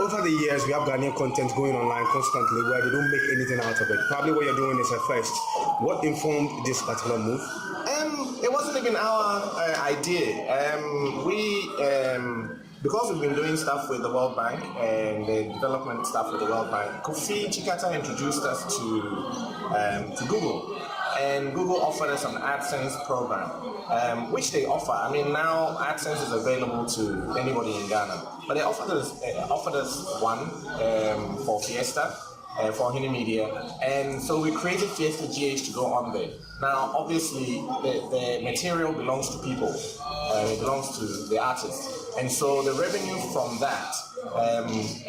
over the years, we have Ghanaian content going online constantly where they don't make anything out of it. Probably what you're doing is a first. What informed this particular move? It wasn't even our idea. Because we've been doing stuff with the World Bank and the development stuff with the World Bank, Kofi Chikata introduced us to Google. And Google offered us an AdSense program, which they offer. I mean, now AdSense is available to anybody in Ghana, but they offered us one for Fiesta, for Ohene Media, and so we created Fiesta GH to go on there. Now, obviously, the material belongs to people, it belongs to the artists, and so the revenue from that,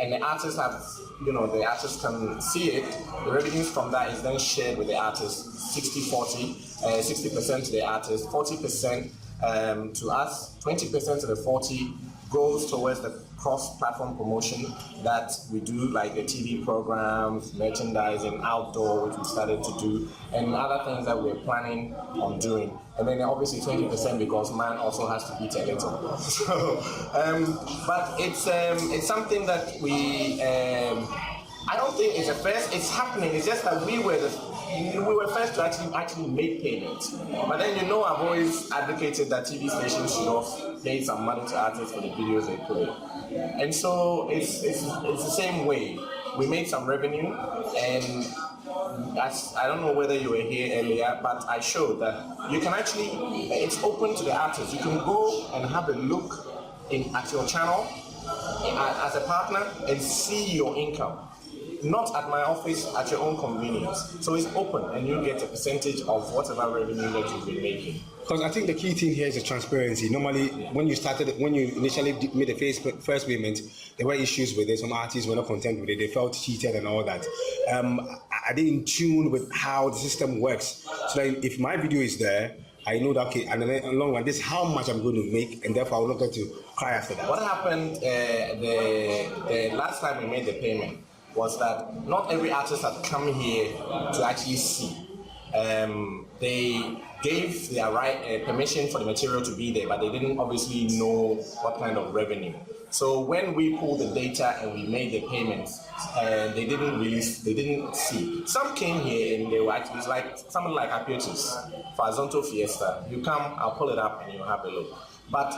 and the artists have, the artists can see it, the revenues from that is then shared with the artists, 60-40, 60% to the artists, 40% to us, 20% to the 40 goes towards the cross-platform promotion that we do, like the TV programs, merchandising, outdoor, which we started to do, and other things that we're planning on doing. And then obviously 20% because man also has to eat a little. So, but it's something that we, I don't think it's a first, it's happening, it's just that we were first to actually make payments. But then I've always advocated that TV stations should have paid some money to artists for the videos they play. And so it's the same way. We made some revenue, and I don't know whether you were here earlier, but I showed that you can actually, it's open to the artists. You can go and have a look at your channel as a partner and see your income. Not at my office, at your own convenience. So it's open, and you get a percentage of whatever revenue that you've been making. Because I think the key thing here is the transparency. Normally, when you initially made the first payment, there were issues with it. Some artists were not content with it. They felt cheated and all that. Are they in tune with how the system works? So that if my video is there, I know that, okay, and then in the long run, this is how much I'm going to make, and therefore I will not get to cry after that. What happened the last time we made the payment was that not every artist had come here to actually see. They gave their permission for the material to be there, but they didn't obviously know what kind of revenue. So when we pulled the data and we made the payments, they didn't see. Some came here and they were actually, it's like something like Apietus, Fazonto Fiesta. You come, I'll pull it up and you'll have a look. But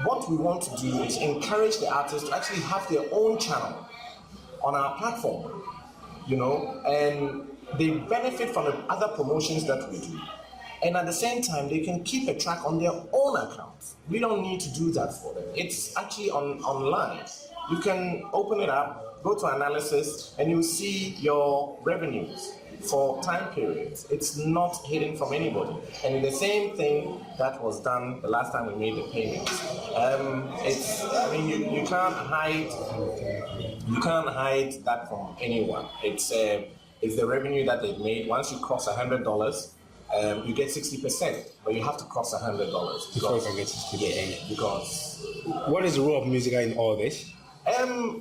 what we want to do is encourage the artists to actually have their own channel on our platform, and they benefit from the other promotions that we do. And at the same time, they can keep a track on their own accounts. We don't need to do that for them. It's actually online. You can open it up, go to analysis, and you'll see your revenues for time periods. It's not hidden from anybody. And the same thing that was done the last time we made the payments. You can't hide that from anyone. It's the revenue that they've made. Once you cross $100, you get 60%, but you have to cross $100 before you can get 60%. Yeah, because what is the role of music in all this?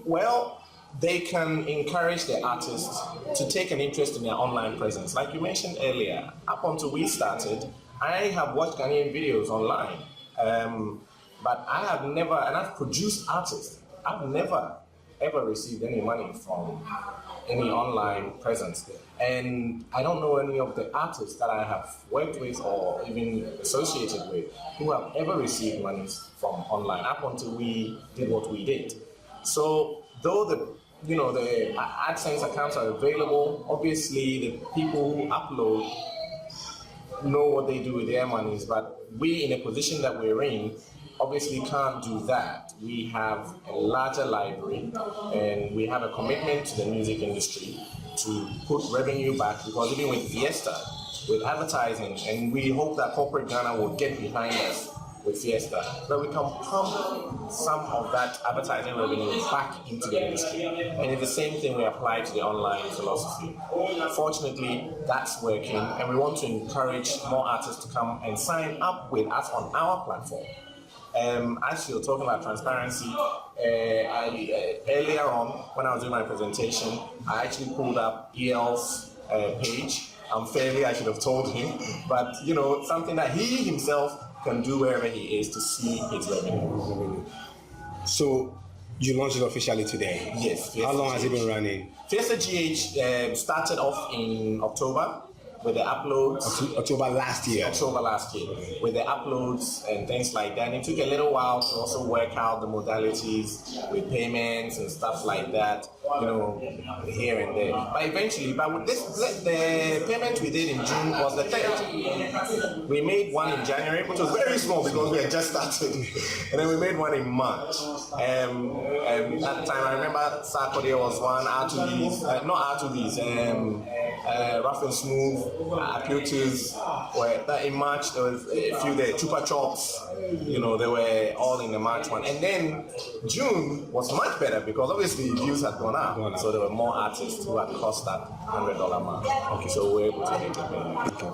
Well, they can encourage the artists to take an interest in their online presence. Like you mentioned earlier, up until we started, I have watched Ghanaian videos online, but I have never, and I've produced artists, I've never ever received any money from any online presence. And I don't know any of the artists that I have worked with or even associated with who have ever received money from online up until we did what we did. So though the AdSense accounts are available, obviously the people who upload know what they do with their monies, but we, in a position that we're in, obviously can't do that. We have a larger library and we have a commitment to the music industry to put revenue back, because even with Fiesta, with advertising, and we hope that corporate Ghana will get behind us with Fiesta, so that we can pump some of that advertising revenue back into the industry. And it's the same thing we apply to the online philosophy. Fortunately, that's working, and we want to encourage more artists to come and sign up with us on our platform. As you're talking about transparency, earlier on when I was doing my presentation, I actually pulled up EL's page. Unfairly, I should have told him, but something that he himself can do wherever he is to see his revenue. So You launched it officially today. Yes. How long has it been running? Fiesta GH started off in October with the uploads. October last year. October last year, with the uploads and things like that. And it took a little while to also work out the modalities with payments and stuff like that, you know, here and there. But eventually, with this, the payment we did in June was the 3rd. We made one in January, which was very small because we had just started. And then we made one in March. At that time, I remember Sarkodie was one, R2Ds, not R2Ds, Rough and Smooth, Aputus. In March, there was a few there, Chupa Chops, you know, they were all in the March one. And then June was much better because obviously views had gone up. So there were more artists who had crossed that $100 mark. Okay. So we were able to make the payment. Okay.